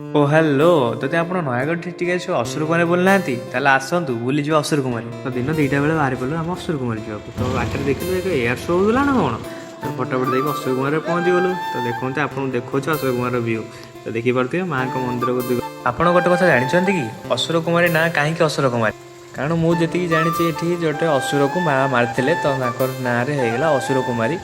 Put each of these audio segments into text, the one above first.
ଓ hello ଯଦି ଆପଣ Nayagarh district ଆସିବ ଅସୁର କୁମାରୀ ବୁଲି ନାହାନ୍ତି ତାହେଲେ ଆସନ୍ତୁ ବୁଲିଯିବ ଅସୁର କୁମାରୀ। ତ ଦିନ 2ଟା ବେଳେ ବାହାରି ପଡ଼ିଲୁ ଆମ ଅସୁର କୁମାରୀ ଯିବାକୁ। ତ ବାଟରେ ଦେଖିଲୁ ଏକ ଏୟାର ଶୋ ହେଉଥିଲା ନା କ'ଣ, ତ ଫଟାଫଟ ଦେଇକି ଅସୁର କୁମାରୀରେ ପହଞ୍ଚିଗଲୁ। ତ ଦେଖନ୍ତୁ ଆପଣଙ୍କୁ ଦେଖାଉଛି ଅସୁର କୁମାରର ଭିଉ। ତ ଦେଖିପାରୁଥିବେ ମାଆଙ୍କ ମନ୍ଦିରକୁ। ଆପଣ ଗୋଟେ କଥା ଜାଣିଛନ୍ତି କି ଅସୁର କୁମାରୀ ନାଁ କାହିଁକି ଅସୁର କୁମାରୀ? କାରଣ ମୁଁ ଯେତିକି ଜାଣିଛି ଏଠି ଗୋଟେ ଅସୁରକୁ ମାଆ ମାରିଥିଲେ ତ ତାଙ୍କର ନାଁରେ ହେଇଗଲା ଅସୁର କୁମାରୀ,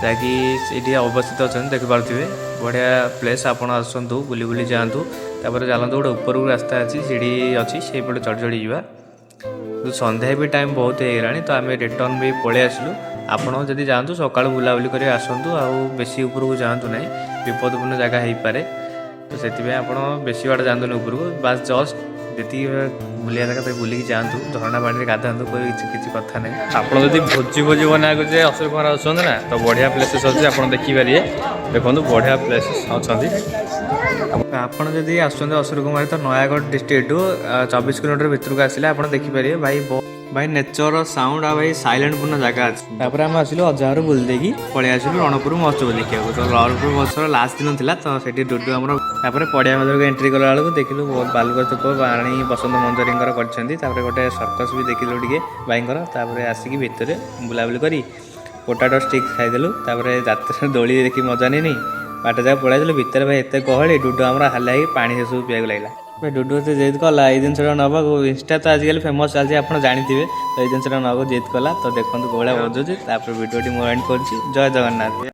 ଯାହାକି ଏଠି ଅବସ୍ଥିତ ଅଛନ୍ତି ଦେଖିପାରୁଥିବେ। ବଢ଼ିଆ ପ୍ଲେସ୍, ଆପଣ ଆସନ୍ତୁ ବୁଲି ବୁଲି ଯାଆନ୍ତୁ। ତାପରେ ଚାଲନ୍ତୁ ଗୋଟେ ଉପରକୁ ରାସ୍ତା ଅଛି, ସିଢ଼ି ଅଛି, ସେଇପଟେ ଚଢ଼ି ଚଢ଼ି ଯିବା। ସନ୍ଧ୍ୟା ବି ଟାଇମ୍ ବହୁତ ହେଇଗଲାଣି ତ ଆମେ ରିଟର୍ନ ବି ପଳେଇ ଆସିଲୁ। ଆପଣ ଯଦି ଯାଆନ୍ତୁ ସକାଳୁ ବୁଲାବୁଲି କରି ଆସନ୍ତୁ, ଆଉ ବେଶୀ ଉପରକୁ ଯାଆନ୍ତୁ ନାହିଁ, ବିପଦପୂର୍ଣ୍ଣ ଜାଗା ହେଇପାରେ। ତ ସେଥିପାଇଁ ଆପଣ ବେଶୀ ବାଟ ଯାଆନ୍ତୁନି ଉପରକୁ, ବାସ୍ ଜଷ୍ଟ ଯେତିକି ବୁଲିବା ଜାଗା ତାକୁ ବୁଲିକି ଯାଆନ୍ତୁ। ଝରଣା ପାଣିରେ ଗାଧାନ୍ତୁ, କିଛି କଥା ନାହିଁ। ଆପଣ ଯଦି ଭୋଜି ବନେଇବାକୁ ଯେ ଅସୁର କୁମାର ଅଛନ୍ତି ନା, ତ ବଢ଼ିଆ ପ୍ଲେସେସ୍ ଅଛି, ଆପଣ ଦେଖିପାରିବେ। ଦେଖନ୍ତୁ ବଢ଼ିଆ ପ୍ଲେସେସ୍ ଅଛନ୍ତି। ଆପଣ ଯଦି ଆସୁଛନ୍ତି ଅସୁର କୁମାରୀ ତ ନୟାଗଡ଼ ଡିଷ୍ଟ୍ରିକ୍ଟରୁ 24 କିଲୋମିଟର ଭିତରକୁ ଆସିଲେ ଆପଣ ଦେଖିପାରିବେ ଭାଇ ନେଚର ସାଉଣ୍ଡ ଆଉ ଭାଇ ସାଇଲେଣ୍ଟ ପୂର୍ଣ୍ଣ ଜାଗା ଅଛି। ତାପରେ ଆମେ ଆସିଲୁ ଅଜାଘର ବୁଲି ଦେଇକି ପଳେଇ ଆସିଲୁ ରଣପୁର ମହୋତ୍ସବ ଦେଖିବାକୁ। ତ ରଣପୁର ମହୋତ୍ସବ ଲାଷ୍ଟ ଦିନ ଥିଲା ତ ସେଠି ଡୁଡୁ ଆମର। ତାପରେ ପଡ଼ିଆ ମଧ୍ୟକୁ ଏଣ୍ଟ୍ରି କଲା ବେଳକୁ ଦେଖିଲୁ ବାଲୁକା ତୋପ ବାଣୀ ବସନ୍ତ ମଞ୍ଜରୀଙ୍କର କରିଛନ୍ତି। ତାପରେ ଗୋଟେ ସର୍କସ୍ ବି ଦେଖିଲୁ ଟିକେ ଭାଇଙ୍କର। ତାପରେ ଆସିକି ଭିତରେ ବୁଲାବୁଲି କରି ପୋଟାଟୋ ଷ୍ଟିକ୍ ଖାଇଦେଲୁ। ତାପରେ ଯାତ୍ରା ଦୋଳି ଦେଖି ମଜା ନେଇନି ବାଟ ଯାକ ପଳେଇ ଆସିଲୁ। ଭିତରେ ଭାଇ ଏତେ ଗହଳି, ଡୁଡୁ ଆମର ହାଲିଆ ହେଇକି ପାଣି ସେସବୁ ପିଇବାକୁ ଲାଗିଲା। ଭାଇ ଡୁଡୁ ଏତେ ଜିଦ୍ କଲା ଏଇ ଜିନିଷଟା ନେବାକୁ। ଇନଷ୍ଟା ତ ଆଜିକାଲି ଫେମସ୍ ଚାଲିଛି, ଆପଣ ଜାଣିଥିବେ। ତ ଏଇ ଜିନିଷଟା ନେବାକୁ ଜିଦ୍ କଲା। ତ ଦେଖନ୍ତୁ କୋଉ ଭଳିଆ ବଜୁଛି। ତାପରେ ଭିଡ଼ିଓଟି ମୁଁ ଏଣ୍ଡ କରୁଛି। ଜୟ ଜଗନ୍ନାଥ।